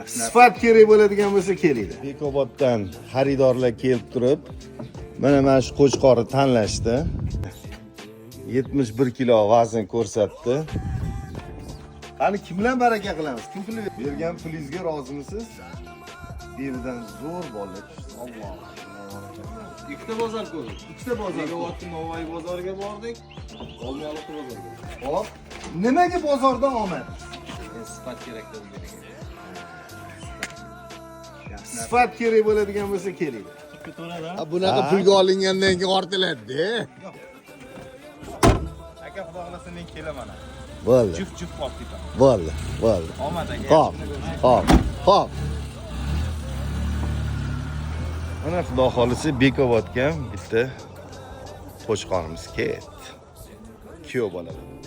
Sifat kerak bo'ladigan bo'lsa kelinglar. Bekoboddan xaridorlar kelib turib, mana shu qo'chqorni tanlashdi. 71 kilo vazn ko'rsatdi. Qani kim bilan baraka qilamiz? Kim pul bergan pulingizga rozimisiz? Beridan zo'r bolalar. Alloh. Ikkita bozor ko'rdik. Ikkita bozor. Bekobodning Navoiy bozoriga bordik. Olmaliq bozoriga. Hop. Nimaga bozordan omad? Sifat kerak bo'lgan. Sifat kerak bo'ladigan bo'lsa kelinglar. Bunaqa pulga olingandan keyin ortiladi-da. Aka xudo xolasa men kelaman. Bo'ldi. Juft qoldik. Bo'ldi. Bo'ldi. Omad aka. Hop. Mana xudo xolisi Bekobodga bitta qo'chqorimiz ketdi. Kuyov bolalar.